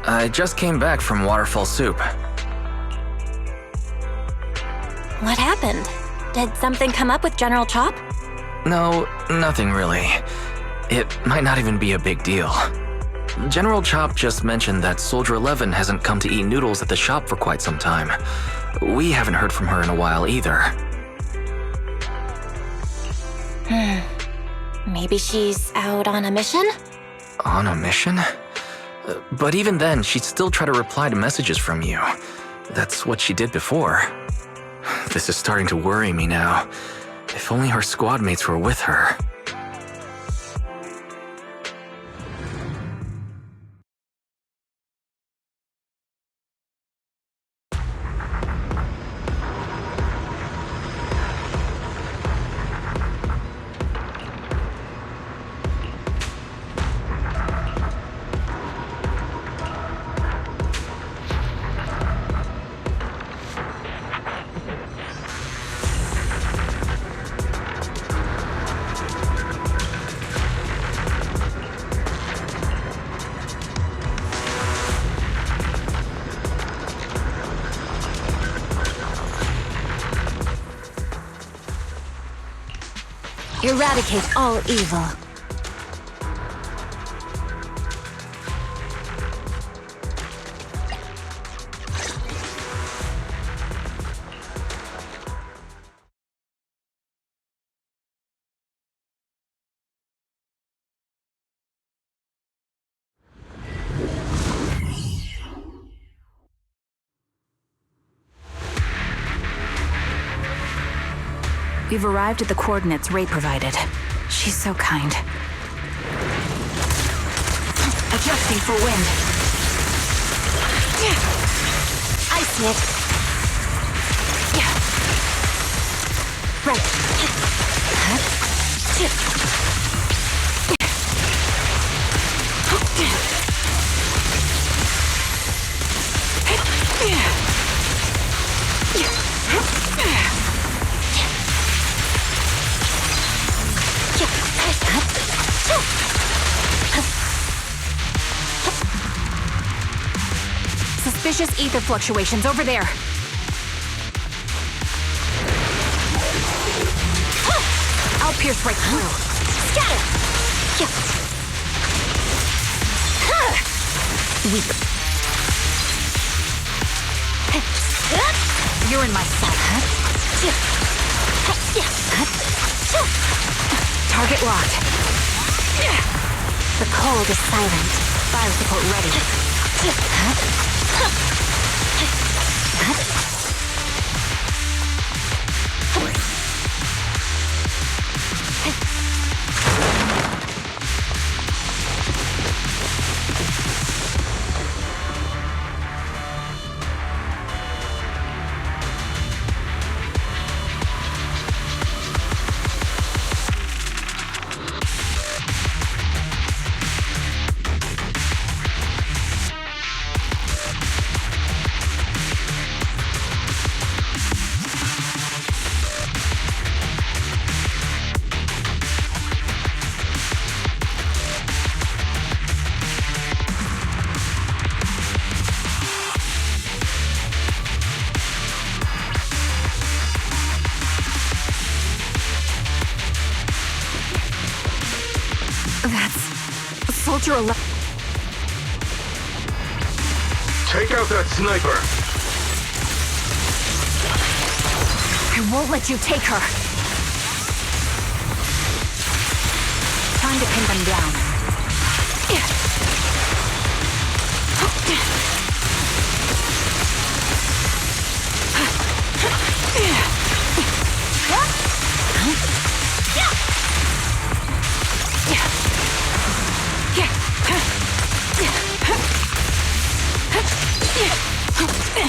I just came back from Waterfall Soup. What happened? Did something come up with General Chop? No, nothing really. It might not even be a big deal. General Chop just mentioned that Soldier 11 hasn't come to eat noodles at the shop for quite some time. We haven't heard from her in a while either. Maybe she's out on a mission? On a mission? But even then, she'd still try to reply to messages from you. That's what she did before. This is starting to worry me now. If only her squad mates were with her. Eradicate all evil. We've arrived at the coordinates Ray provided. She's so kind. Adjusting for wind. Ice Knit. Right. Suspicious ether fluctuations over there. I'll pierce right through. Scatter! Weak. You're in my sight. Target locked. The cold is silent. Fire support ready. Soldier 11. Take out that sniper! I won't let you take her. Time to pin them down.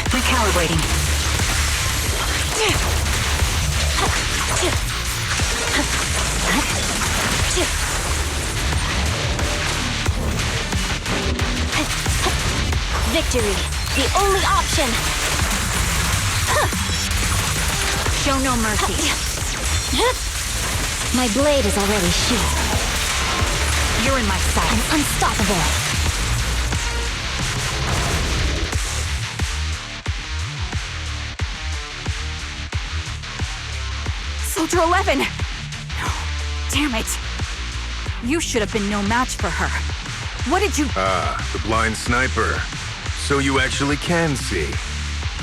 Recalibrating. Victory, the only option. Show no mercy. My blade is already sheathed. You're in my sight. I'm unstoppable. Soldier 11! No, damn it. You should have been no match for her. What did you— The blind sniper. So you actually can see.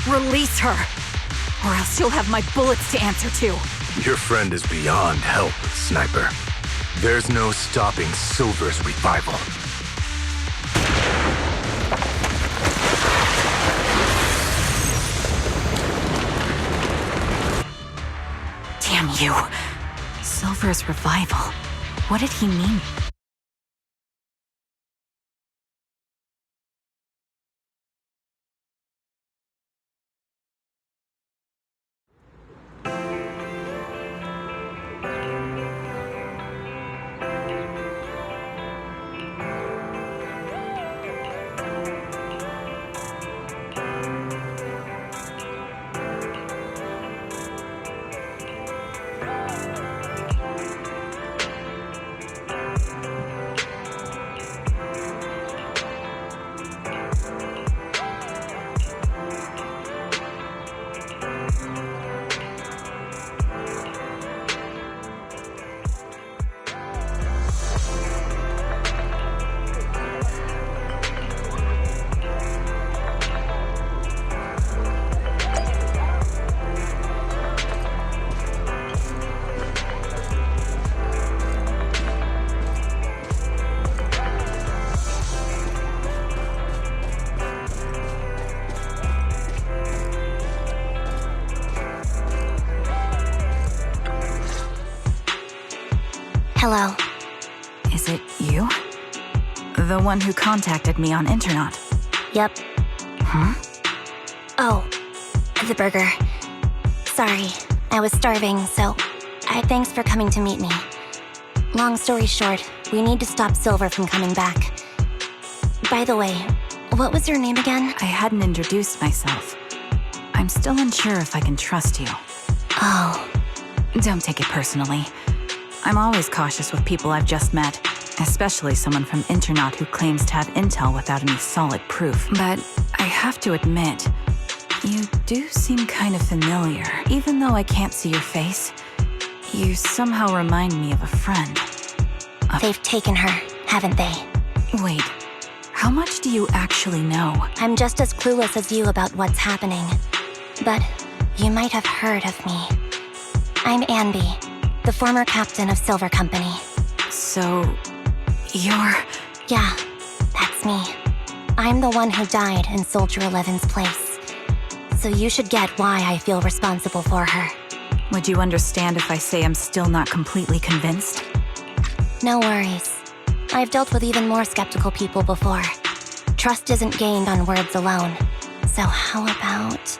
Release her, or else you'll have my bullets to answer to. Your friend is beyond help, Sniper. There's no stopping Silver's revival. Damn you. Silver's revival. What did he mean? Hello. Is it you? The one who contacted me on Internet? Yep. Huh? Oh, the burger. Sorry, I was starving, so thanks for coming to meet me. Long story short, we need to stop Silver from coming back. By the way, what was your name again? I hadn't introduced myself. I'm still unsure if I can trust you. Oh. Don't take it personally. I'm always cautious with people I've just met, especially someone from Internet who claims to have intel without any solid proof. But I have to admit, you do seem kind of familiar. Even though I can't see your face, you somehow remind me of a friend. They've taken her, haven't they? Wait, how much do you actually know? I'm just as clueless as you about what's happening. But you might have heard of me. I'm Anby, the former captain of Silver Company. So, you're... Yeah, that's me. I'm the one who died in Soldier 11's place. So you should get why I feel responsible for her. Would you understand if I say I'm still not completely convinced? No worries. I've dealt with even more skeptical people before. Trust isn't gained on words alone. So how about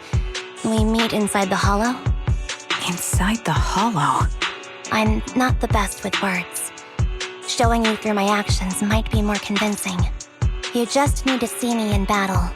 we meet inside the Hollow? Inside the Hollow? I'm not the best with words. Showing you through my actions might be more convincing. You just need to see me in battle.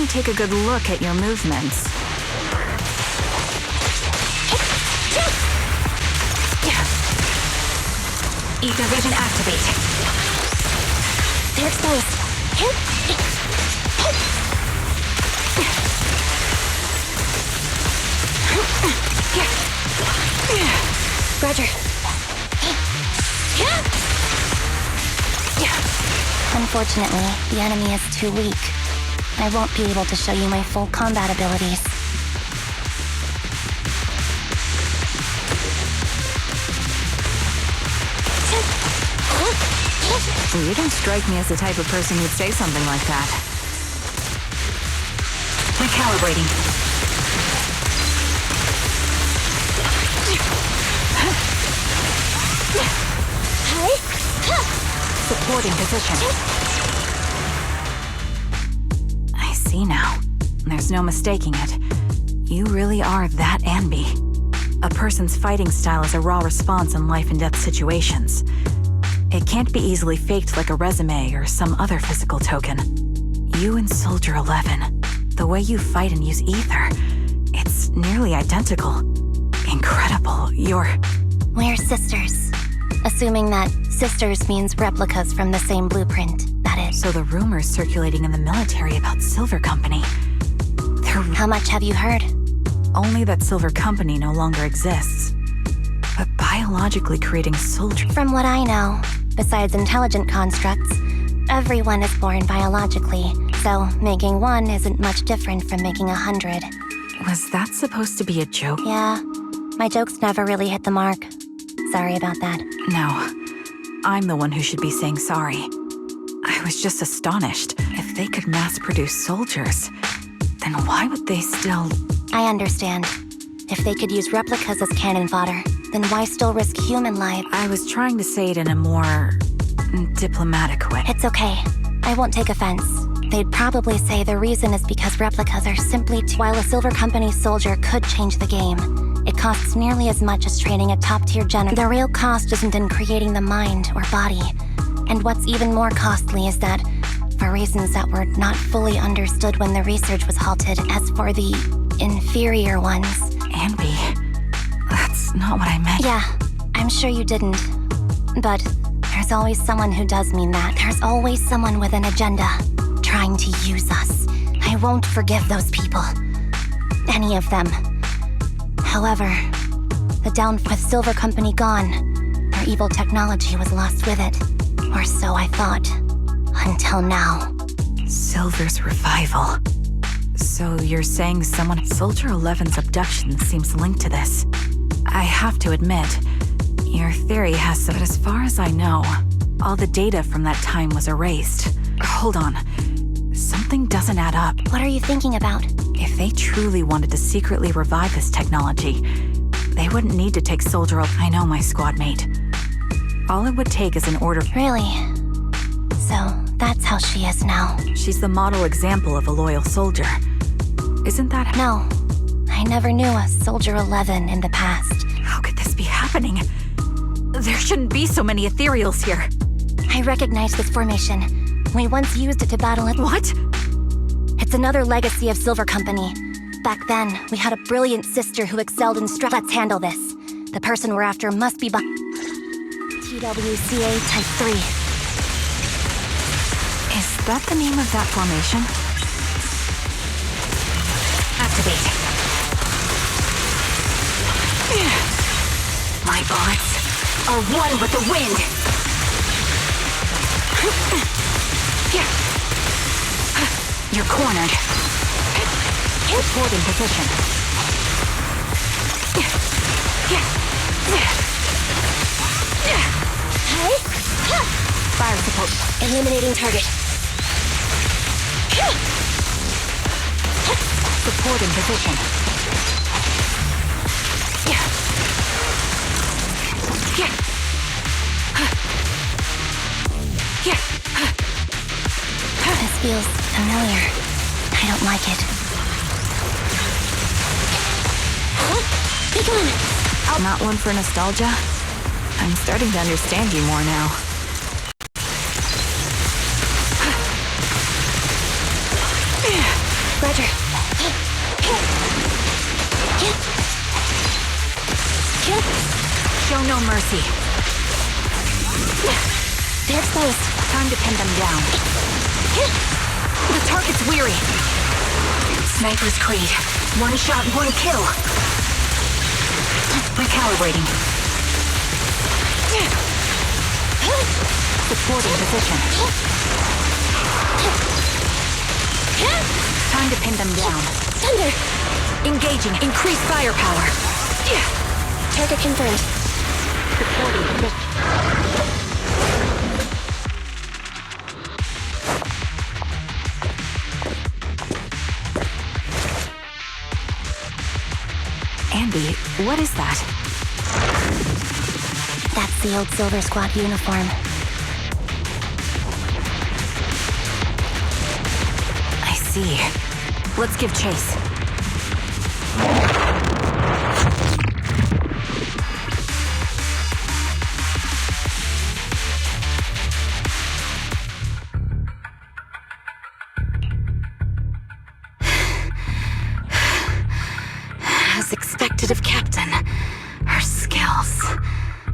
me take a good look at your movements. Ether vision activate. They're exposed. Roger. Unfortunately, the enemy is too weak. I won't be able to show you my full combat abilities. You don't strike me as the type of person who'd say something like that. Recalibrating. Supporting position. I see now. There's no mistaking it. You really are that Anby. A person's fighting style is a raw response in life and death situations. It can't be easily faked like a resume or some other physical token. You and Soldier 11, the way you fight and use ether, it's nearly identical. Incredible. We're sisters. Assuming that sisters means replicas from the same blueprint, that is. So the rumors circulating in the military about Silver Company, How much have you heard? only that Silver Company no longer exists. But biologically creating soldiers... From what I know, besides intelligent constructs, everyone is born biologically, so making one isn't much different from making 100. Was that supposed to be a joke? Yeah, my jokes never really hit the mark. Sorry about that. No, I'm the one who should be saying sorry. I was just astonished. If they could mass-produce soldiers, then why would they still... I understand. If they could use replicas as cannon fodder, then why still risk human life? I was trying to say it in a more... diplomatic way. It's okay. I won't take offense. They'd probably say the reason is because replicas are simply While a Silver Company soldier could change the game, it costs nearly as much as training a top-tier general. The real cost isn't in creating the mind or body. And what's even more costly is that, for reasons that were not fully understood when the research was halted, as for the inferior ones... Anby, that's not what I meant. Yeah, I'm sure you didn't. But there's always someone who does mean that. There's always someone with an agenda, trying to use us. I won't forgive those people. Any of them. However, with Silver Company gone, their evil technology was lost with it. Or so I thought. Until now. Silver's revival. So you're saying Soldier 11's abduction seems linked to this. I have to admit, your theory has some... But as far as I know, all the data from that time was erased. Hold on. Something doesn't add up. What are you thinking about? If they truly wanted to secretly revive this technology, they wouldn't need to take Soldier... I know my squad mate. All it would take is an order... Really? So, that's how she is now. She's the model example of a loyal soldier. Isn't that... No. I never knew a Soldier 11 in the past. How could this be happening? There shouldn't be so many ethereals here. I recognize this formation. We once used it to battle it. What? It's another legacy of Silver Company. Back then, we had a brilliant sister who excelled in Let's handle this. The person we're after must be TWCA Type 3. Is that the name of that formation? Activate. My bullets are one with the wind. You're cornered. Report in position. Fire support. Eliminating target. Support in position. This feels familiar. I don't like it. Be gone! Not one for nostalgia? I'm starting to understand you more now. Roger. Show no mercy. They're exposed. Time to pin them down. The target's weary. Sniper's Creed. One shot, one kill. Recalibrating. Supporting position. Time to pin them down. Thunder! Engaging. Increase firepower. Target confirmed. Supporting position. Anby, what is that? That's the old Silver Squad uniform. I see. Let's give chase. As expected of Captain, her skills,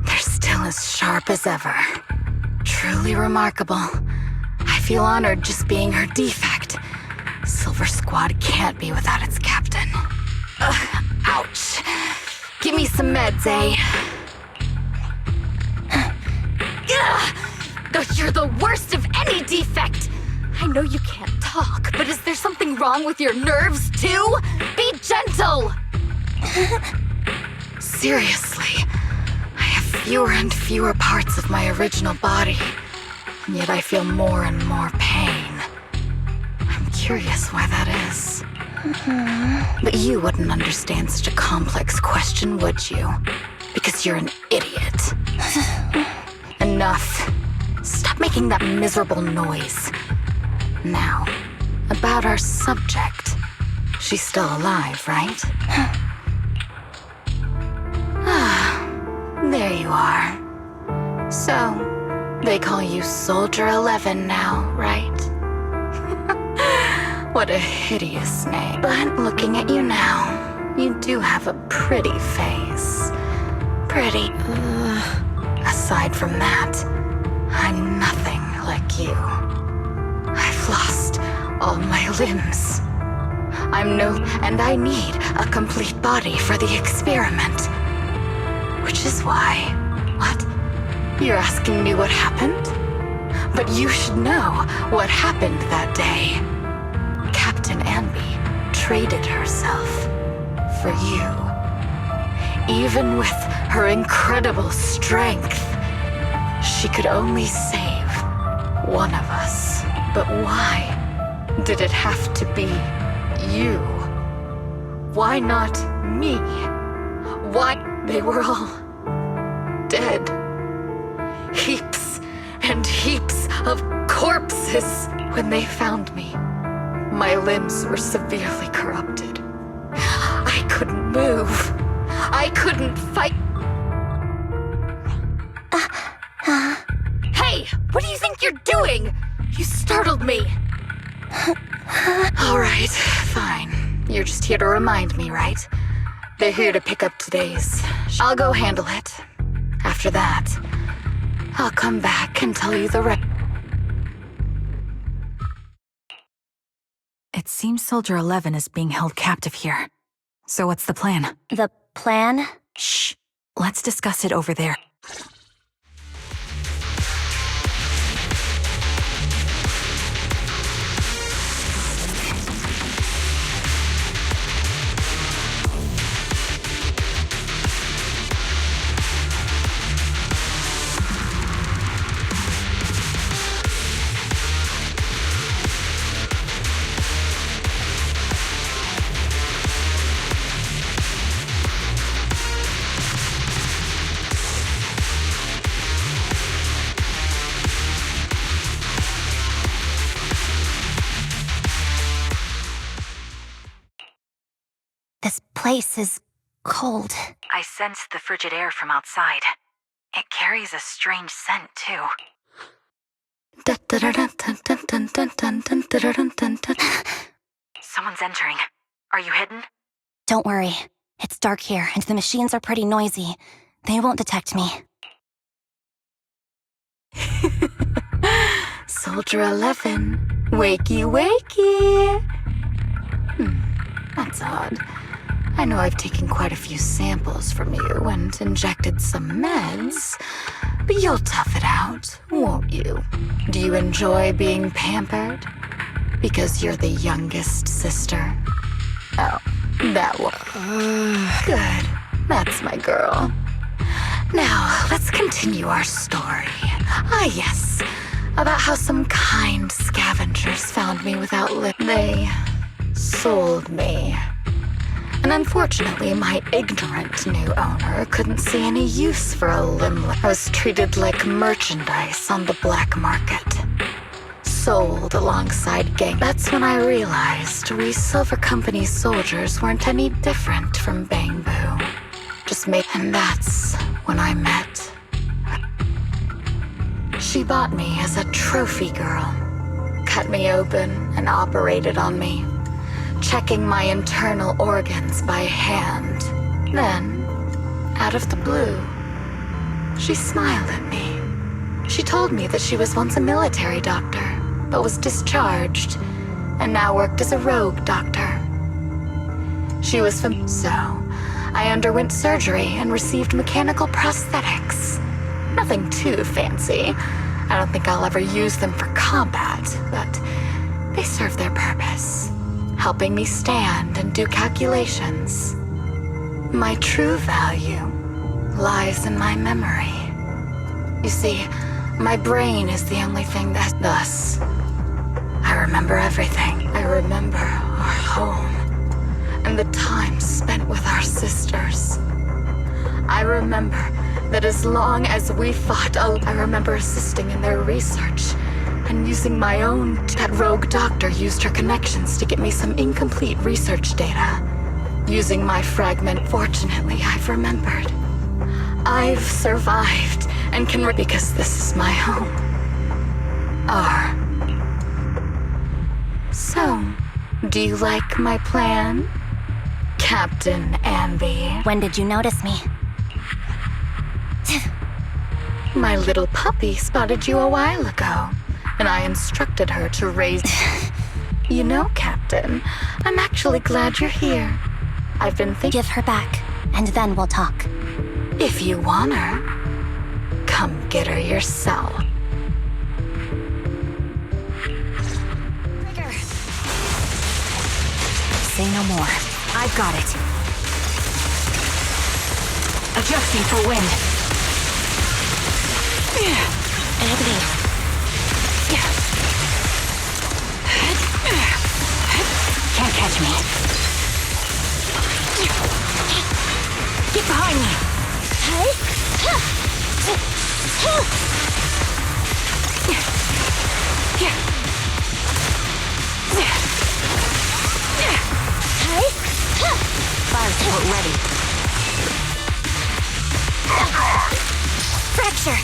they're still as sharp as ever. Truly remarkable. I feel honored just being her defect. Silver Squad can't be without its captain. Ouch. Give me some meds, eh? You're the worst of any defect! I know you can't talk, but is there something wrong with your nerves, too? Be gentle! Seriously, I have fewer and fewer parts of my original body, and yet I feel more and more pain. I'm curious why that is. But you wouldn't understand such a complex question, would you? Because you're an idiot. Enough. Stop making that miserable noise. Now, about our subject. She's still alive, right? There you are. So, they call you Soldier 11 now, right? What a hideous name. But looking at you now, you do have a pretty face. Pretty. Aside from that, I'm nothing like you. I've lost all my limbs. And I need a complete body for the experiment. Which is why... What? You're asking me what happened? But you should know what happened that day. Kapten Anby traded herself for you. Even with her incredible strength, she could only save one of us. But why did it have to be you? Why not me? Why? They were all dead. Heaps and heaps of corpses. When they found me, my limbs were severely corrupted. I couldn't move. I couldn't fight. Hey, what do you think you're doing? You startled me. All right, fine. You're just here to remind me, right? They're here to pick up today's. I'll go handle it. After that, I'll come back and tell you the rest. It seems Soldier 11 is being held captive here. So what's the plan? The plan? Shh. Let's discuss it over there. This place is cold. I sense the frigid air from outside. It carries a strange scent, too. Someone's entering. Are you hidden? Don't worry. It's dark here, and the machines are pretty noisy. They won't detect me. Soldier 11, wakey wakey. That's odd. I know I've taken quite a few samples from you and injected some meds, but you'll tough it out, won't you? Do you enjoy being pampered? Because you're the youngest sister? Oh, that one. Good. That's my girl. Now, let's continue our story. Ah, yes. About how some kind scavengers found me without They sold me. And unfortunately, my ignorant new owner couldn't see any use for a limbless. I was treated like merchandise on the black market. Sold alongside gang. That's when I realized we Silver Company soldiers weren't any different from Bangbu. And that's when I met. She bought me as a trophy girl. Cut me open and operated on me, checking my internal organs by hand. Then, out of the blue, she smiled at me. She told me that she was once a military doctor, but was discharged, and now worked as a rogue doctor. She was so I underwent surgery and received mechanical prosthetics. Nothing too fancy. I don't think I'll ever use them for combat, but they serve their purpose, helping me stand and do calculations. My true value lies in my memory. You see, my brain is the only thing thus, I remember everything. I remember our home and the time spent with our sisters. I remember that as long as we fought, I remember assisting in their research and using my own. That rogue doctor used her connections to get me some incomplete research data. Using my fragment, fortunately, I've remembered. I've survived and can because this is my home. So, do you like my plan, Kapten Anby? When did you notice me? My little puppy spotted you a while ago, and I instructed her to raise... You know, Captain, I'm actually glad you're here. I've been thinking... Give her back, and then we'll talk. If you want her, come get her yourself. Trigger. Say no more. I've got it. Adjusting for wind. Activate. Can't catch me. Get behind me. Fire support ready. Fracture.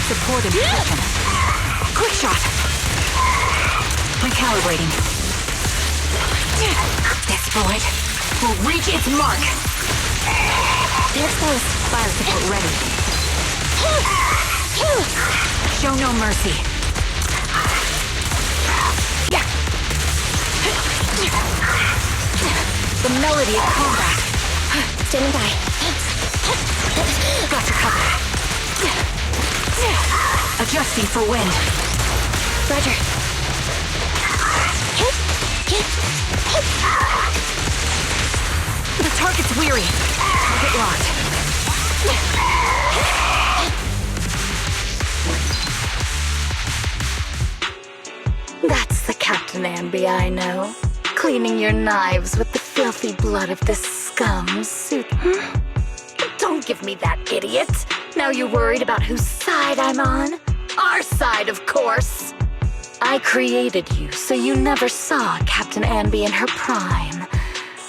Support impression. Quick shot. Recalibrating. This bullet will reach its mark. They're close. Fire support ready. Show no mercy. The melody of combat. Standing by. Got your cover. Adjusting for wind. Roger. The target's weary. Target locked. That's the Kapten Anby I know. Cleaning your knives with the filthy blood of this scum suit. Don't give me that, idiot. Now you're worried about whose side I'm on? Our side, of course. I created you so you never saw Kapten Anby in her prime.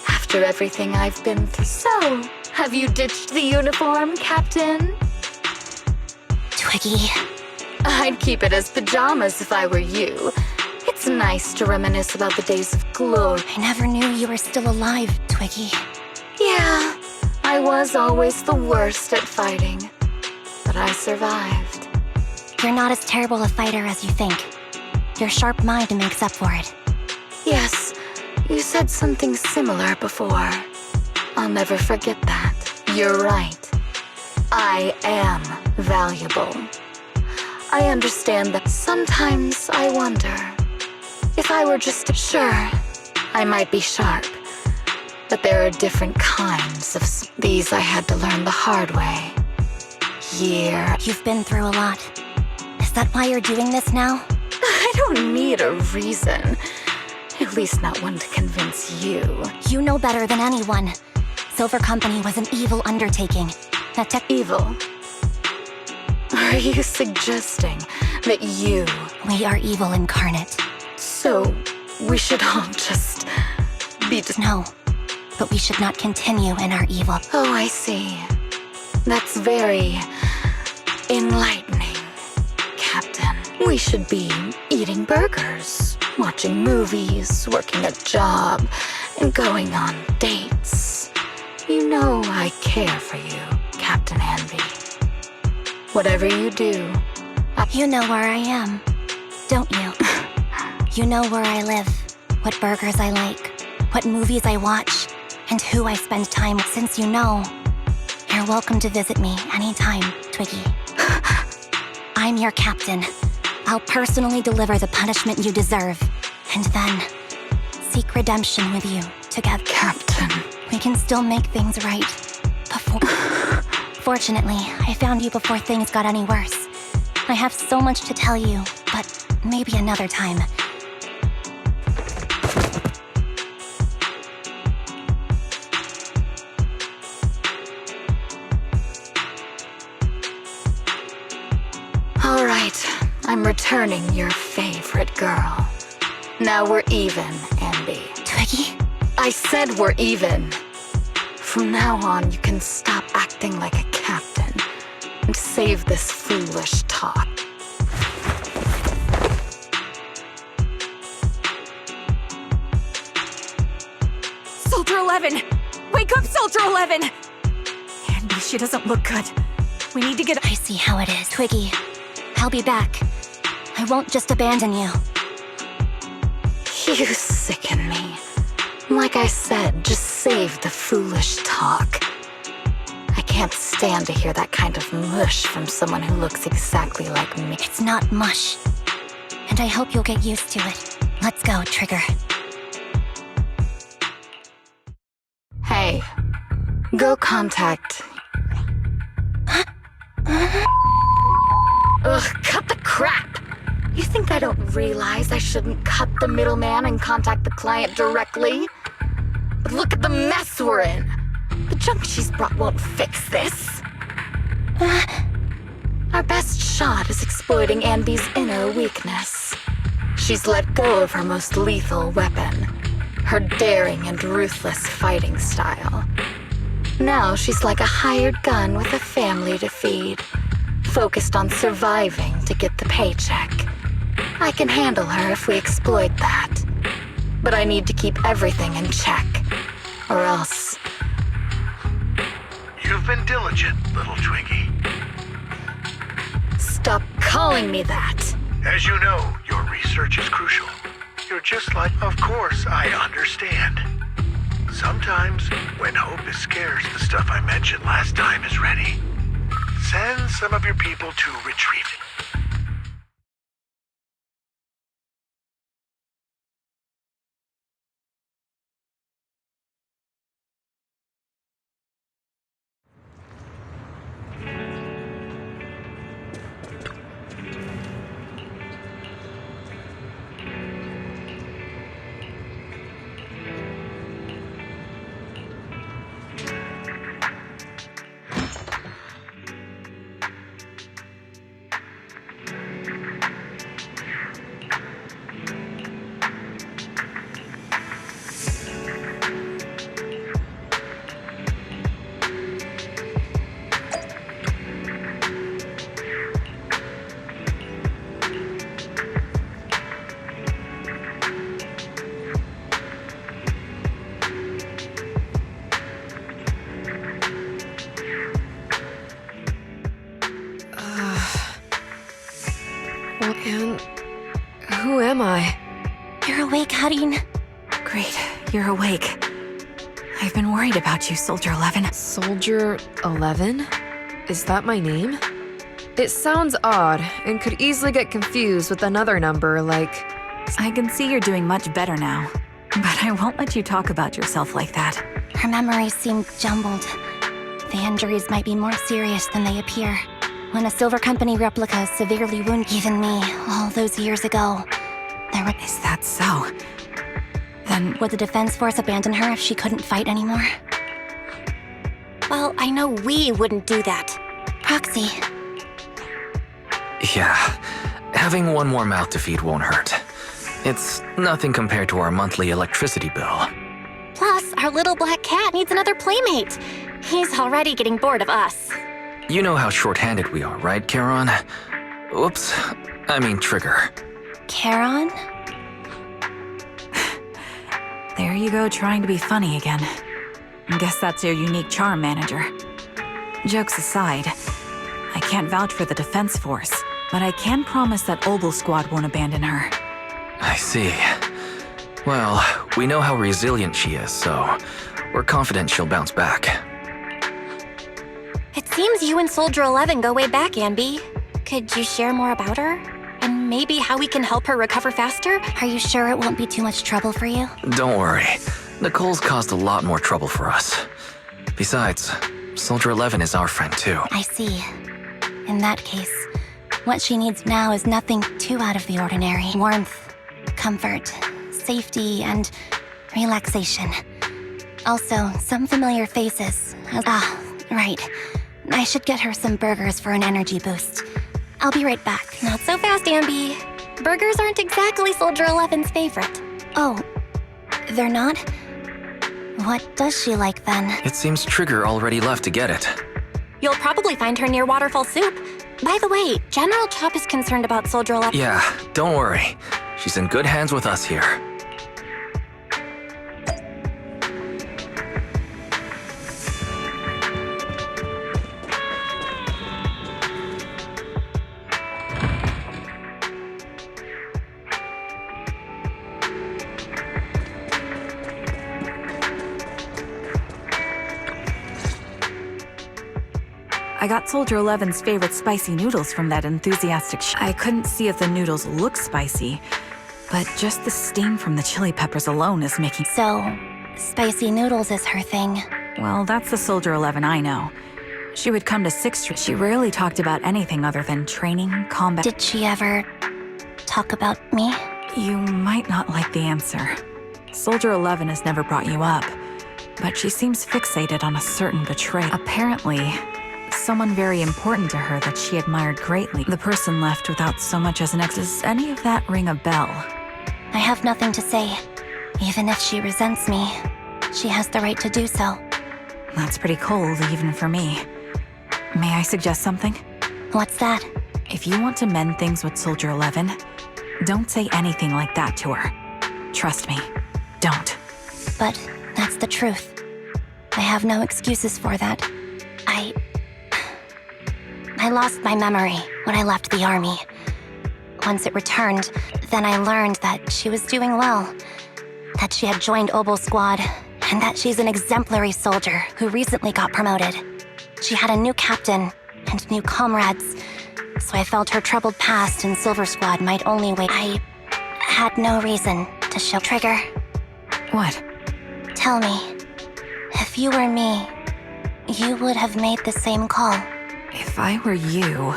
After everything I've been through. So, have you ditched the uniform, Captain? Twiggy. I'd keep it as pajamas if I were you. It's nice to reminisce about the days of glory. I never knew you were still alive, Twiggy. Yeah, I was always the worst at fighting, but I survived. You're not as terrible a fighter as you think. Your sharp mind makes up for it. Yes, you said something similar before. I'll never forget that. You're right. I am valuable. I understand that sometimes I wonder if I were just sure, I might be sharp. But there are different kinds of these I had to learn the hard way. You've been through a lot. Is that why you're doing this now? I don't need a reason. At least not one to convince you. You know better than anyone. Silver Company was an evil undertaking. Evil? Are you suggesting that you... We are evil incarnate. So, we should all just be... No, but we should not continue in our evil. Oh, I see. That's very enlightening, Captain. We should be eating burgers, watching movies, working a job, and going on dates. You know I care for you, Kapten Anby. Whatever you do, You know where I am, don't you? You know where I live, what burgers I like, what movies I watch, and who I spend time with. Since you know, you're welcome to visit me anytime, Twiggy. I'm your captain. I'll personally deliver the punishment you deserve, and then seek redemption with you together. Captain. We can still make things right. Fortunately, I found you before things got any worse. I have so much to tell you, but maybe another time. All right, I'm returning your favorite girl. Now we're even, Anby. Twiggy? I said we're even. From now on, you can stop acting like a captain and save this foolish talk. Soldier 11! Wake up, Soldier 11! Anby, she doesn't look good. We need to get... I see how it is. Twiggy, I'll be back. I won't just abandon you. You sicken me. Like I said, just save the foolish talk. I can't stand to hear that kind of mush from someone who looks exactly like me. It's not mush. And I hope you'll get used to it. Let's go, Trigger. Hey, go contact... Ugh, cut the crap! You think I don't realize I shouldn't cut the middleman and contact the client directly? But look at the mess we're in! The junk she's brought won't fix this. Our best shot is exploiting Anby's inner weakness. She's let go of her most lethal weapon, her daring and ruthless fighting style. Now she's like a hired gun with a family to feed, focused on surviving to get the paycheck. I can handle her if we exploit that. But I need to keep everything in check, or else... You've been diligent, little Twiggy. Stop calling me that! As you know, your research is crucial. You're just like, of course, I understand. Sometimes, when hope is scarce, the stuff I mentioned last time is ready. Send some of your people to retrieve it. And who am I? You're awake, Harin. Great, you're awake. I've been worried about you, Soldier 11. Soldier 11? Is that my name? It sounds odd and could easily get confused with another number like... I can see you're doing much better now, but I won't let you talk about yourself like that. Her memories seem jumbled. The injuries might be more serious than they appear. When a Silver Company replica severely wounded even me all those years ago, there were... Is that so? Then Would the Defense Force abandon her if she couldn't fight anymore? Well, I know we wouldn't do that. Proxy, Yeah, having one more mouth to feed won't hurt. It's nothing compared to our monthly electricity bill. plus our little black cat needs another playmate. He's already getting bored of us. You know how short-handed we are, right, Charon? Oops, I mean Trigger. Charon? there you go, trying to be funny again. Guess that's your unique charm, Manager. Jokes aside, I can't vouch for the Defense Force, but I can promise that Obel Squad won't abandon her. I see. Well, we know how resilient she is, so we're confident she'll bounce back. It seems you and Soldier 11 go way back, Anby. Could you share more about her? And maybe how we can help her recover faster? Are you sure it won't be too much trouble for you? Don't worry. Nicole's caused a lot more trouble for us. Besides, Soldier 11 is our friend too. I see. In that case, what she needs now is nothing too out of the ordinary. Warmth, comfort, safety, and relaxation. Also, some familiar faces. Right. I should get her some burgers for an energy boost. I'll be right back. Not so fast, Anby. Burgers aren't exactly Soldier 11's favorite. Oh, they're not? What does she like then? It seems Trigger already left to get it. You'll probably find her near Waterfall Soup. By the way, General Chop is concerned about Soldier 11. Yeah, don't worry. She's in good hands with us here. I got Soldier 11's favorite spicy noodles from that enthusiastic I couldn't see if the noodles look spicy, but just the steam from the chili peppers alone is making... So, spicy noodles is her thing. Well, that's the Soldier 11 I know. She would come to 6th Street. She rarely talked about anything other than training, combat... Did she ever talk about me? You might not like the answer. Soldier 11 has never brought you up, but she seems fixated on a certain betrayal. Apparently, someone very important to her that she admired greatly. The person left without so much as an ex. Does any of that ring a bell? I have nothing to say. Even if she resents me, she has the right to do so. That's pretty cold, even for me. May I suggest something? What's that? If you want to mend things with Soldier 11, don't say anything like that to her. Trust me, don't. But that's the truth. I have no excuses for that. I lost my memory when I left the army. Once it returned, then I learned that she was doing well, that she had joined Obel Squad, and that she's an exemplary soldier who recently got promoted. She had a new captain and new comrades, so I felt her troubled past in Silver Squad might only wait. I had no reason to show. Trigger, What? tell me, if you were me, you would have made the same call. If I were you...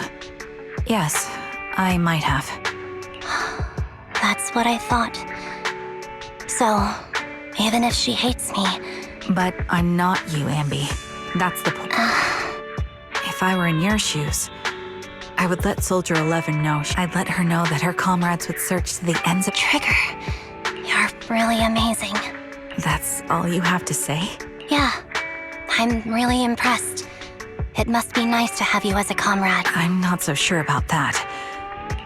Yes, I might have. That's what I thought. So, even if she hates me... But I'm not you, Anby. That's the point. If I were in your shoes, I would let Soldier 11 know. I'd let her know that her comrades would search to the ends of... Trigger, you're really amazing. That's all you have to say? Yeah, I'm really impressed. It must be nice to have you as a comrade. I'm not so sure about that.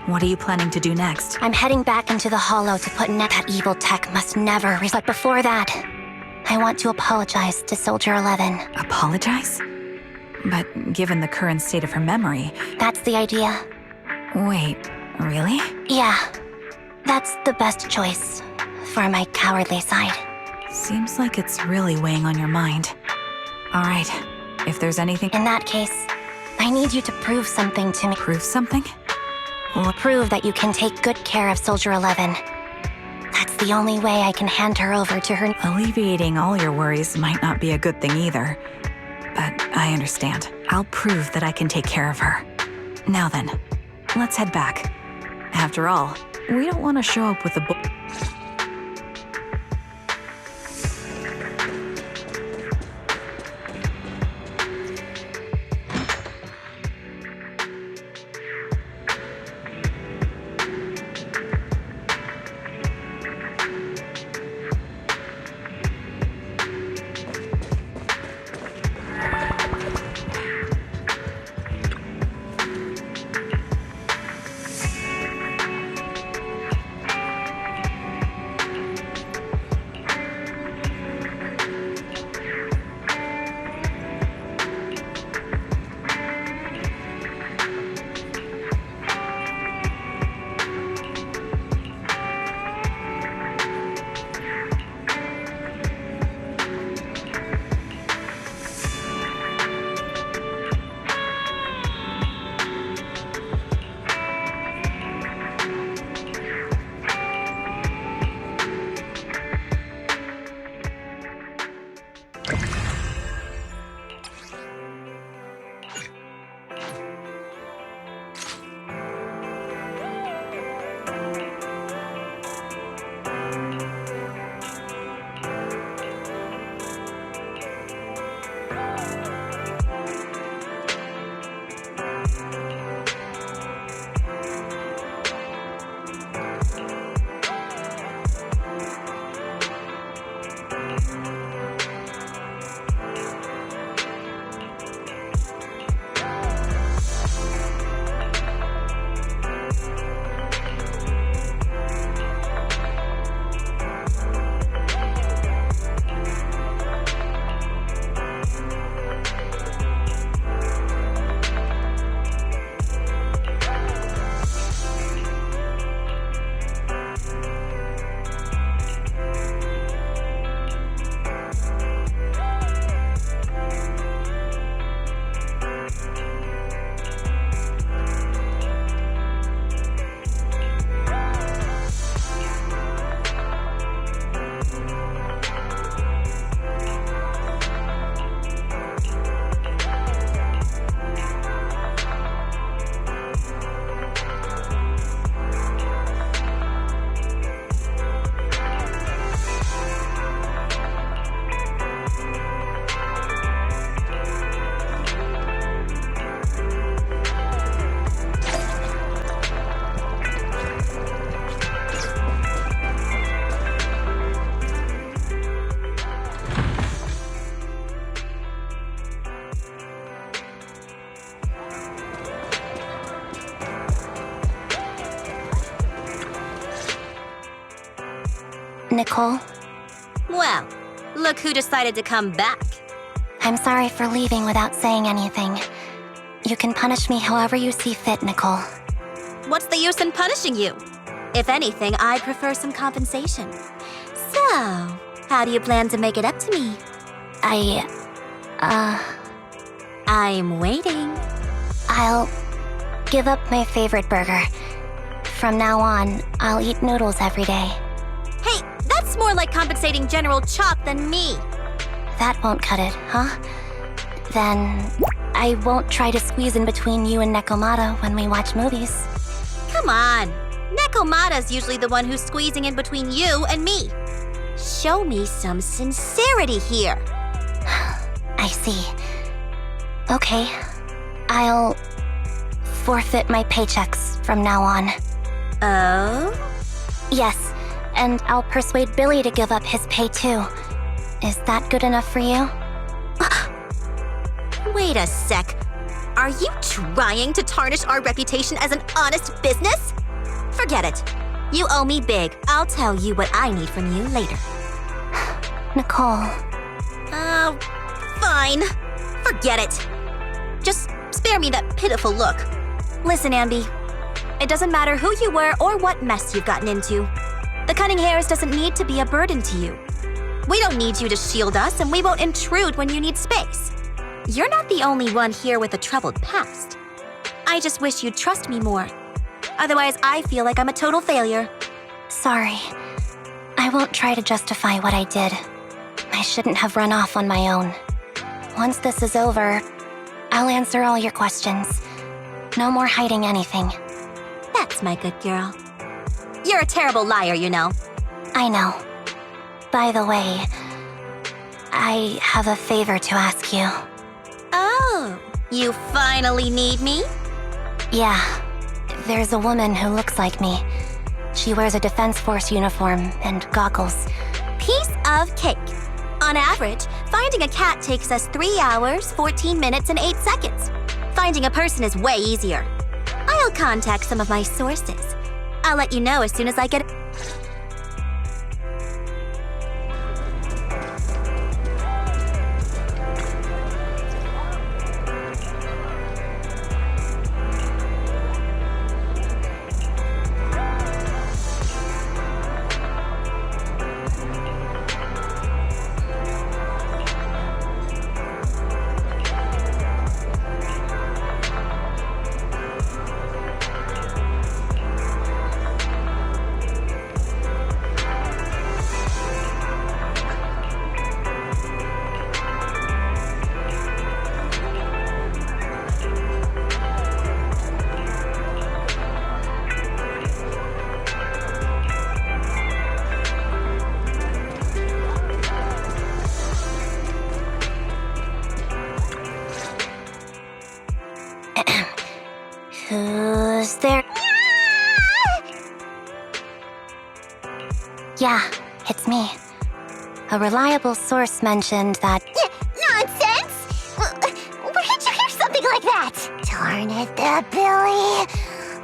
What are you planning to do next? I'm heading back into the Hollow to put net. That evil tech must never... But before that, I want to apologize to Soldier 11. Apologize? But given the current state of her memory... That's the idea. Wait, Really? Yeah, that's the best choice for my cowardly side. Seems like it's really weighing on your mind. All right, if there's anything... In that case, I need you to prove something to me. Prove something? Prove that you can take good care of Soldier 11. That's the only way I can hand her over to her. Alleviating all your worries might not be a good thing either. But I understand. I'll prove that I can take care of her. Now then, let's head back. After all, we don't want to show up with a book. Nicole, Well, look who decided to come back. I'm sorry for leaving without saying anything. You can punish me however you see fit, Nicole. What's the use in punishing you? If anything, I'd prefer some compensation. So, how do you plan to make it up to me? I'm waiting. I'll give up my favorite burger. From now on, I'll eat noodles every day. Hey, that's more like compensating General Chop than me. That won't cut it, huh? Then I won't try to squeeze in between you and Nekomata when we watch movies. Come on. Nekomata's usually the one who's squeezing in between you and me. Show me some sincerity here. I see. Okay. I'll forfeit my paychecks from now on. Oh? Yes, and I'll persuade Billy to give up his pay too. Is that good enough for you? Wait a sec. Are you trying to tarnish our reputation as an honest business? Forget it. You owe me big. I'll tell you what I need from you later. Nicole. Fine. Forget it. Just spare me that pitiful look. Listen, Anby. It doesn't matter who you were or what mess you've gotten into. The Cunning Hares doesn't need to be a burden to you. We don't need you to shield us, and we won't intrude when you need space. You're not the only one here with a troubled past. I just wish you'd trust me more. Otherwise, I feel like I'm a total failure. Sorry. I won't try to justify what I did. I shouldn't have run off on my own. Once this is over, I'll answer all your questions. No more hiding anything. That's my good girl. You're a terrible liar, you know. I know. By the way, I have a favor to ask you. Oh, you finally need me? Yeah. There's a woman who looks like me. She wears a Defense Force uniform and goggles. Piece of cake. On average, finding a cat takes us 3 hours, 14 minutes, and 8 seconds. Finding a person is way easier. I'll contact some of my sources. I'll let you know as soon as I get... Who's there? Yeah, it's me. A reliable source mentioned that... Nonsense! Where did you hear something like that? Darn it, the Billy.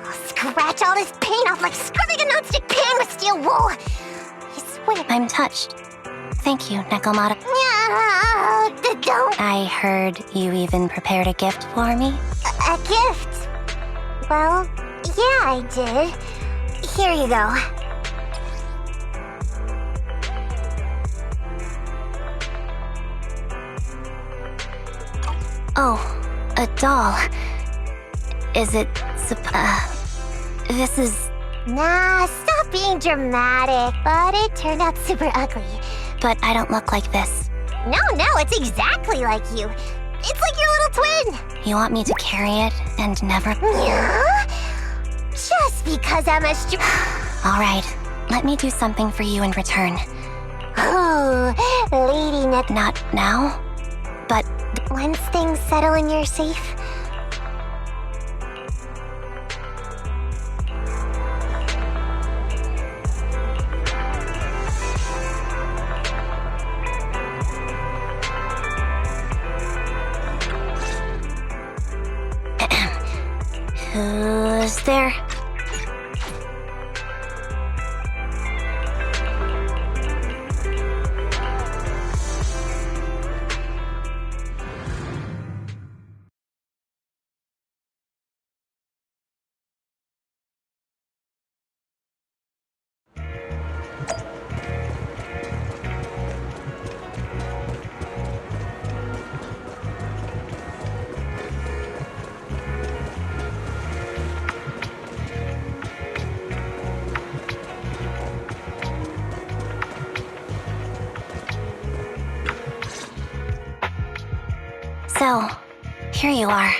I'll scratch all this paint off like scrubbing a nonstick pan with steel wool. I swear. I'm touched. Thank you, Nekomata. Don't. I heard you even prepared a gift for me. A gift? Well, yeah, I did. Here you go. Oh, a doll. Is it this is... Nah, stop being dramatic. But it turned out super ugly. But I don't look like this. No, it's exactly like you. It's like your little twin. You want me to carry it and never... Yeah? Just because I'm a All right, let me do something for you in return. Oh, Lady Nick. Not now, but... Once things settle and you're safe. Who's there? So, here you are.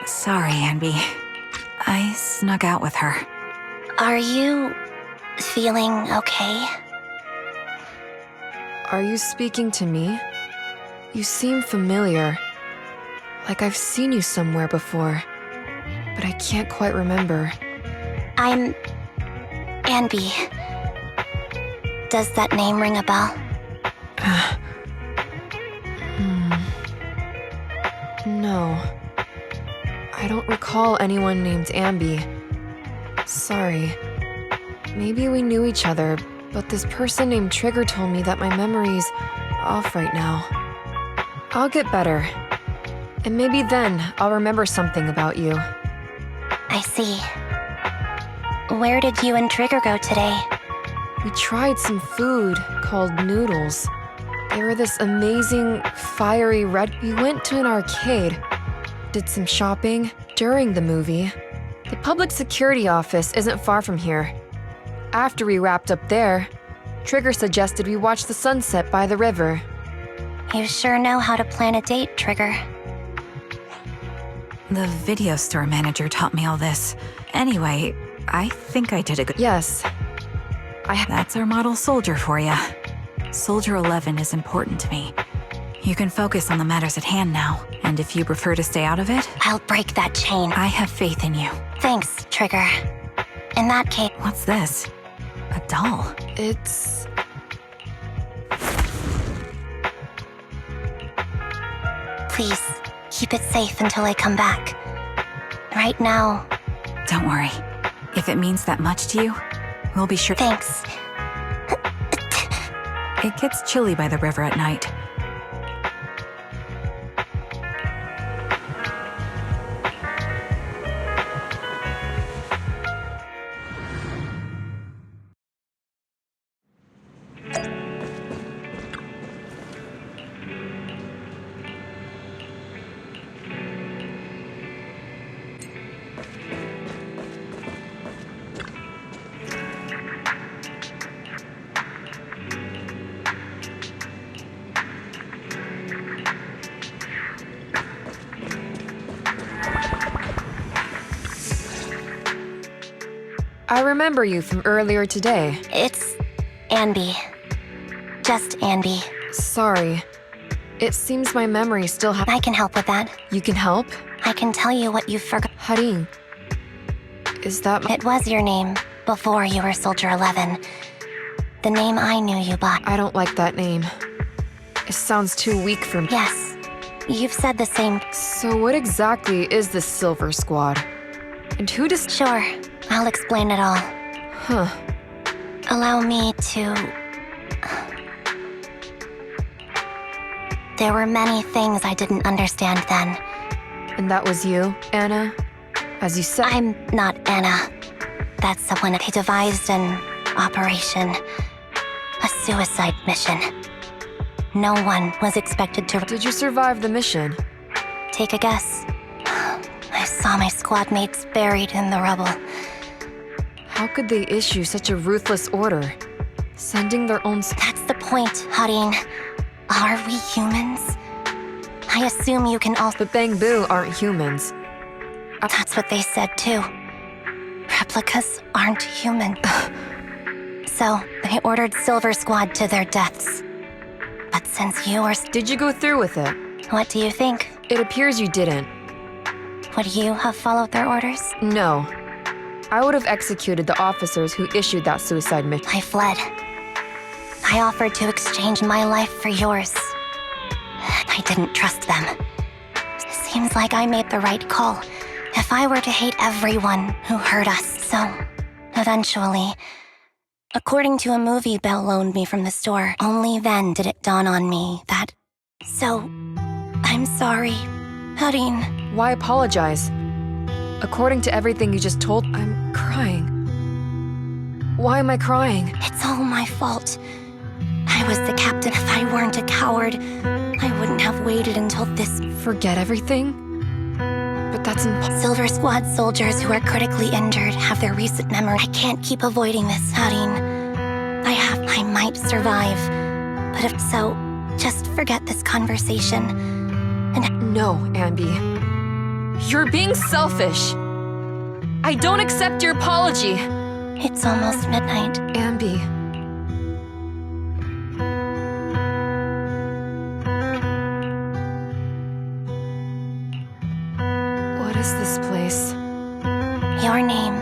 Sorry, Anby. I snuck out with her. Are you feeling okay? Are you speaking to me? You seem familiar. Like I've seen you somewhere before. But I can't quite remember. I'm Anby. Does that name ring a bell? No. I don't recall anyone named Anby. Sorry. Maybe we knew each other, but this person named Trigger told me that my memory's off right now. I'll get better. And maybe then I'll remember something about you. I see. Where did you and Trigger go today? We tried some food called noodles. They were this amazing, fiery red. We went to an arcade, did some shopping during the movie. The public security office isn't far from here. After we wrapped up there, Trigger suggested we watch the sunset by the river. You sure know how to plan a date, Trigger. The video store manager taught me all this. Anyway, I think I did a good— Yes. That's our model soldier for you. Soldier 11 is important to me. You can focus on the matters at hand now, and if you prefer to stay out of it, I'll break that chain. I have faith in you. Thanks, Trigger. In that case, What's this? A doll? It's... please, keep it safe until I come back. Right now, Don't worry. If it means that much to you, we'll be sure— thanks. It gets chilly by the river at night. I remember you from earlier today. It's Anby. Just Anby. Sorry. It seems my memory still I can help with that. You can help? I can tell you what you forgot. Harin. Is that It was your name before you were Soldier 11. The name I knew you by. I don't like that name. It sounds too weak for me. Yes, you've said the same. So what exactly is this Silver Squad? And who does— Sure, I'll explain it all. Huh. Allow me to... There were many things I didn't understand then. And that was you, Anna? As you said— I'm not Anna. That's someone who devised an operation. A suicide mission. No one was expected to— Did you survive the mission? Take a guess. I saw my squad mates buried in the rubble. How could they issue such a ruthless order? Sending their own— That's the point, Harin. Are we humans? I assume you can also— But Bang Boo aren't humans. That's what they said too. Replicas aren't human. So, they ordered Silver Squad to their deaths. But since you are— Did you go through with it? What do you think? It appears you didn't. Would you have followed their orders? No. I would have executed the officers who issued that suicide mission. I fled. I offered to exchange my life for yours. I didn't trust them. Seems like I made the right call. If I were to hate everyone who hurt us, so eventually, according to a movie Belle loaned me from the store, only then did it dawn on me that... So, I'm sorry, Harin. Why apologize? According to everything you just told, I'm crying. Why am I crying? It's all my fault. I was the captain. If I weren't a coward, I wouldn't have waited until this. Forget everything? But that's impossible. Silver Squad soldiers who are critically injured have their recent memory. I can't keep avoiding this, Harin. I might survive. But if so, just forget this conversation. And No, Anby. You're being selfish. I don't accept your apology. It's almost midnight. Anby. What is this place? Your name.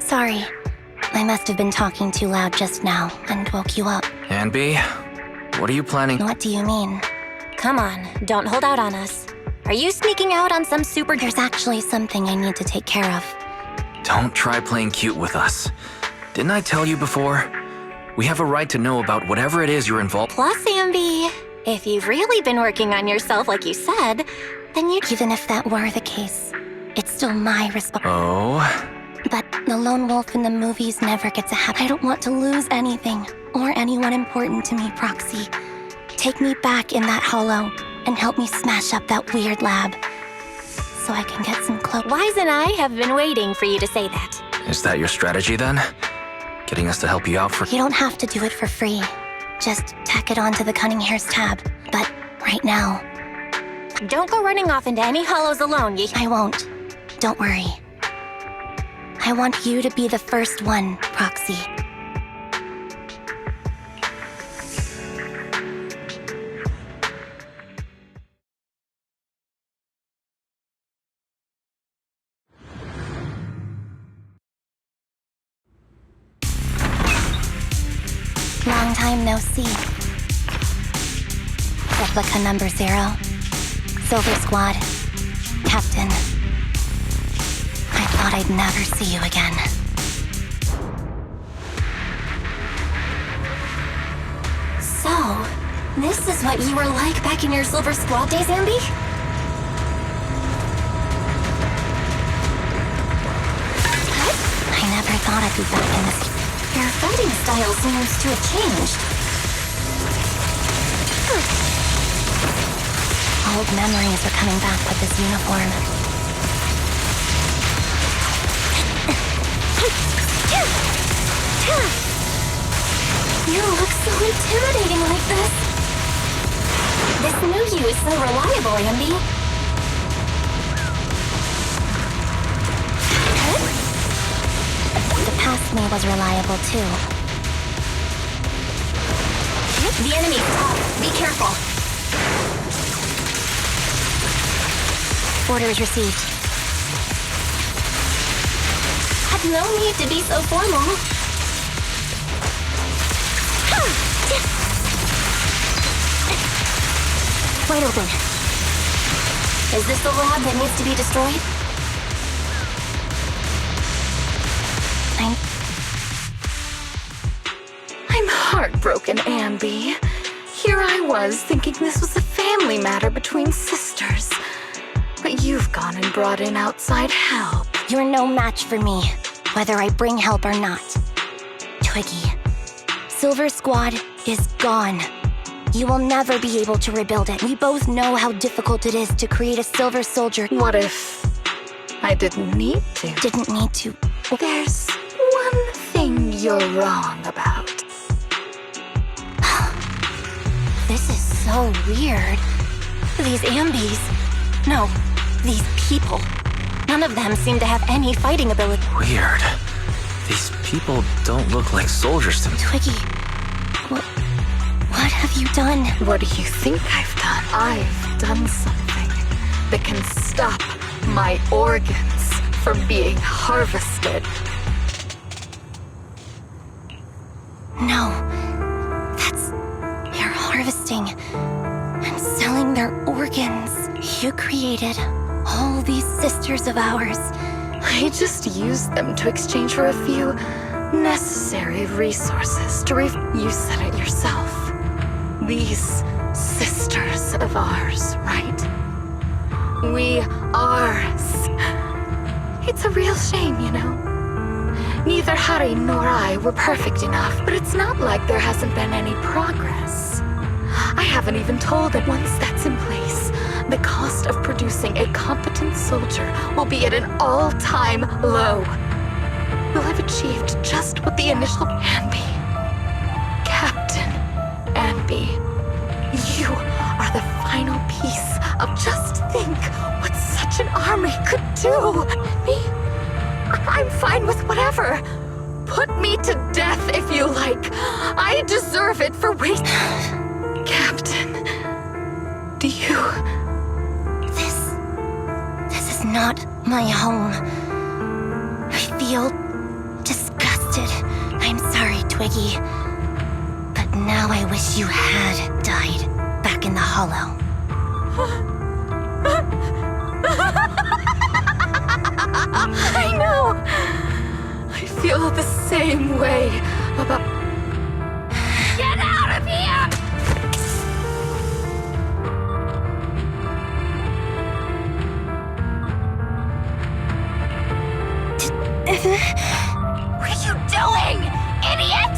Sorry. I must have been talking too loud just now and woke you up. Anby, what are you planning? What do you mean? Come on, don't hold out on us. Are you sneaking out on some super... There's actually something I need to take care of. Don't try playing cute with us. Didn't I tell you before? We have a right to know about whatever it is you're involved. Plus, Anby, if you've really been working on yourself like you said, then you... Even if that were the case, it's still my responsibility. Oh? But the lone wolf in the movies never gets a I don't want to lose anything or anyone important to me, Proxy. Take me back in that hollow and help me smash up that weird lab so I can get some clothes. Wise and I have been waiting for you to say that. Is that your strategy then? Getting us to help you out for... You don't have to do it for free. Just tack it onto the Cunning Hair's tab. But right now... Don't go running off into any hollows alone, I won't. Don't worry. I want you to be the first one, Proxy. Long time no see. Replica number 0. Silver Squad. Captain. I thought I'd never see you again. So, this is what you were like back in your Silver Squad days, Anby? What? I never thought I'd be back in this. Your fighting style seems to have changed. Old memories are coming back with this uniform. You look so intimidating like this. This new you is so reliable, Anby. The past me was reliable too. The enemy's top. Be careful. Orders received. Had no need to be so formal. Wide open. Is this the lab that needs to be destroyed? I'm heartbroken, Anby. Here I was thinking this was a family matter between sisters. But you've gone and brought in outside help. You're no match for me, whether I bring help or not. Twiggy, Silver Squad is gone. You will never be able to rebuild it. We both know how difficult it is to create a Silver Soldier. What if I didn't need to? Didn't need to. There's one thing you're wrong about. This is so weird. These Ambys. No, these people. None of them seem to have any fighting ability. Weird. These people don't look like soldiers to me. Twiggy, what have you done? What do you think I've done? I've done something that can stop my organs from being harvested. No, you're harvesting and selling their organs. You created all these sisters of ours. I just used them to exchange for a few necessary resources to You said it yourself. These sisters of ours, right? We are. It's a real shame, you know? Neither Harry nor I were perfect enough, but it's not like there hasn't been any progress. I haven't even told that once that's in place, the cost of producing a competent soldier will be at an all-time low. We'll have achieved just what the initial Anby. Kapten Anby. You are the Just think what such an army could do. Me? I'm fine with whatever. Put me to death if you like. I deserve it for wasting. Captain, do you... This is not my home. I feel disgusted. I'm sorry, Twiggy. But now I wish you had died back in the Hollow. I know. I feel the same way about... Get out of here! What are you doing, idiot?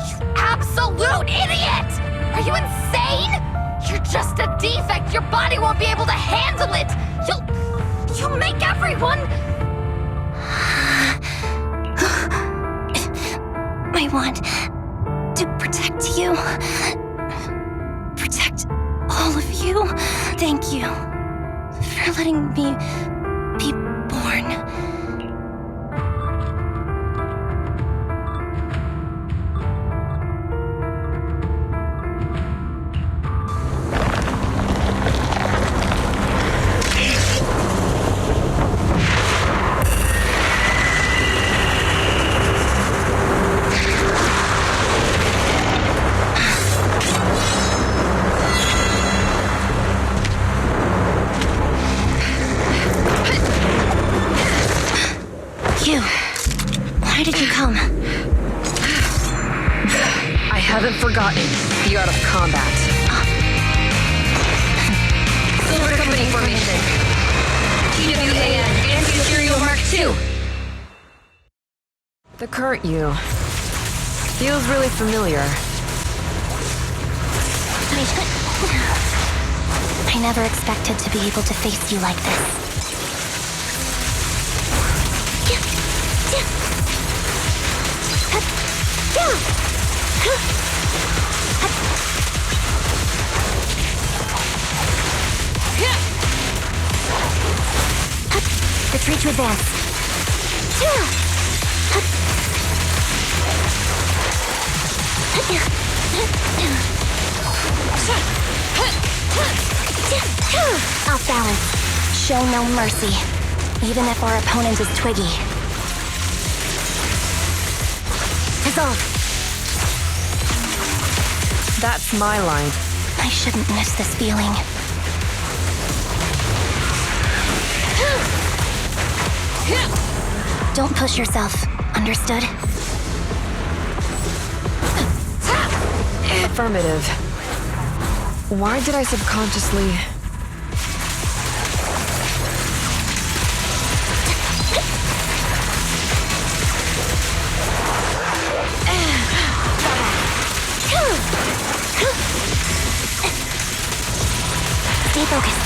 You absolute idiot! Are you insane? You're just a defect. Your body won't be able to handle it. You'll make everyone... I want to protect you. Protect all of you. Thank you for letting me be born. Why did you come? I haven't forgotten the art of combat. Silver Company formation. TWAN Anti-Material Mark II. The current you feels really familiar. I never expected to be able to face you like this. Retreat to advance. Off balance. Show no mercy, even if our opponent is Twiggy. Dissolve. That's my line. I shouldn't miss this feeling. Don't push yourself, understood? Affirmative. Why did I subconsciously... Stay focused.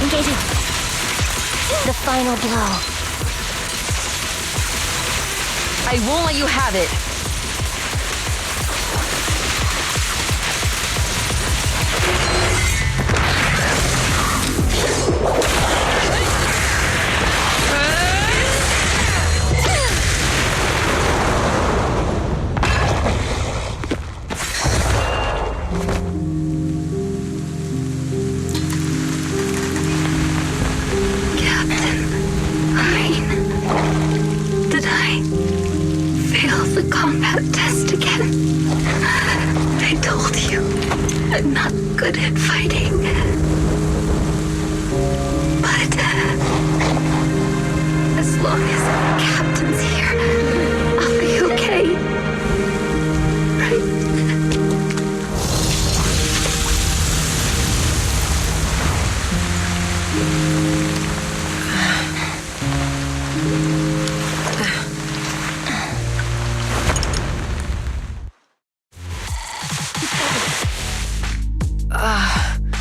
Engaging. The final blow. I won't let you have it. Combat test again. I told you, I'm not good at fighting. But as long as the captain's here, I'll be okay. Right?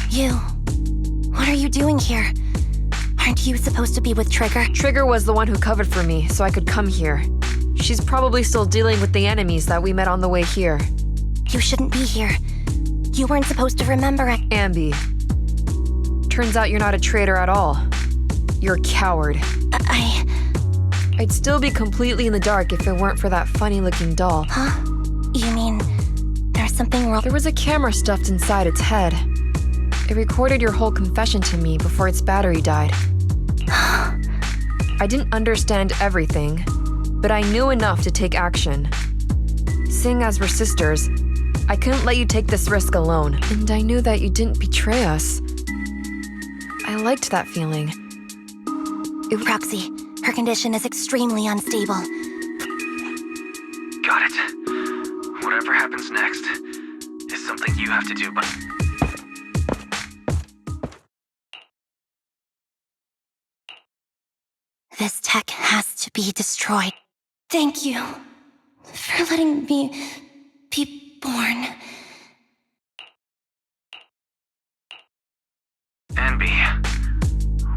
You. What are you doing here? Aren't you supposed to be with Trigger? Trigger was the one who covered for me, so I could come here. She's probably still dealing with the enemies that we met on the way here. You shouldn't be here. You weren't supposed to remember Anby. Turns out you're not a traitor at all. You're a coward. I'd still be completely in the dark if it weren't for that funny-looking doll. Huh? You mean there's something wrong? There was a camera stuffed inside its head. It recorded your whole confession to me before its battery died. I didn't understand everything, but I knew enough to take action. Seeing as we're sisters, I couldn't let you take this risk alone, and I knew that you didn't betray us. I liked that feeling. Proxy, her condition is extremely unstable. Got it. Whatever happens next is something you have to do, but... This tech has to be destroyed. Thank you for letting me be born. Anby,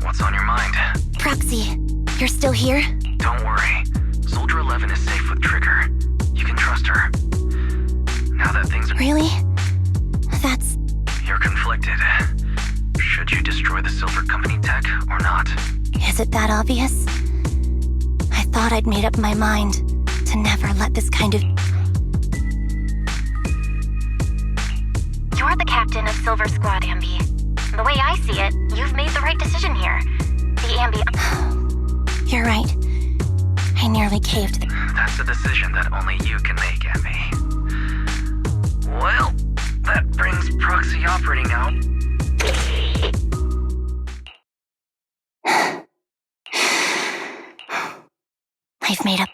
what's on your mind? Proxy, you're still here? Don't worry. Soldier 11 is safe with Trigger. You can trust her. Now that things are... Really? That's... You're conflicted. Should you destroy the Silver Company tech or not? Is it that obvious? I thought I'd made up my mind to never let this kind of... You're the captain of Silver Squad, Anby. The way I see it, you've made the right decision here. The Anby... You're right. I nearly caved. That's a decision that only you can make, Anby. Well, that brings Proxy Operating out. I've made up.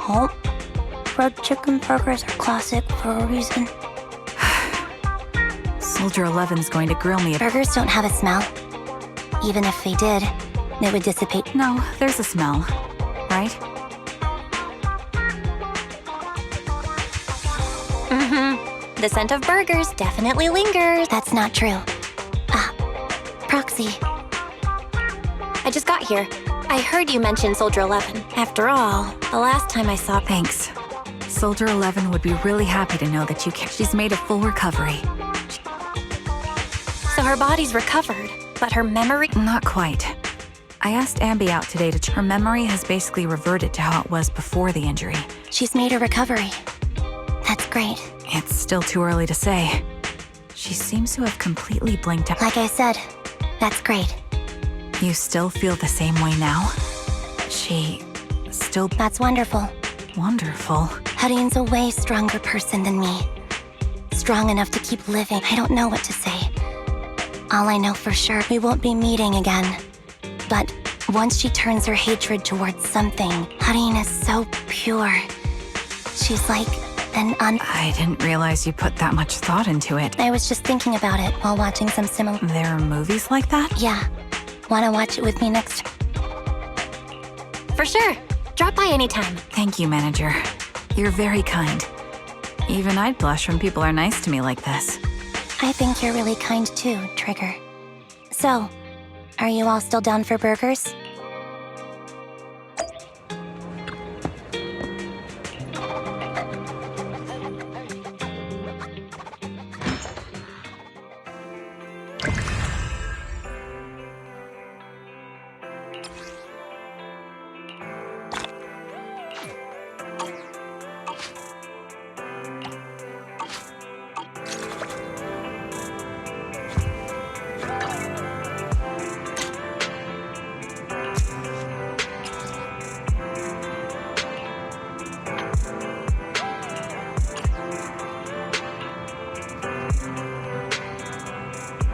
Oh, fried chicken burgers are classic for a reason. Soldier 11's going to grill me. Burgers don't have a smell. Even if they did, they would dissipate. No, there's a smell, right? Mm-hmm. The scent of burgers definitely lingers. That's not true. Proxy. I just got here. I heard you mention Soldier 11. After all, the last time I saw... Thanks. Soldier 11 would be really happy to know that you can. She's made a full recovery. So her body's recovered, but her memory... Not quite. I asked Anby out today to... Her memory has basically reverted to how it was before the injury. She's made a recovery. That's great. It's still too early to say. She seems to have completely blinked out. Like I said, that's great. You still feel the same way now? She... still... That's wonderful. Wonderful. Hudion's a way stronger person than me. Strong enough to keep living. I don't know what to say. All I know for sure, we won't be meeting again. But Once she turns her hatred towards something, Harin is so pure. She's like an I didn't realize you put that much thought into it. I was just thinking about it while watching some similar... There are movies like that? Yeah. Wanna watch it with me next? For sure. Drop by anytime. Thank you, manager. You're very kind. Even I'd blush when people are nice to me like this. I think you're really kind too, Trigger. So, are you all still down for burgers?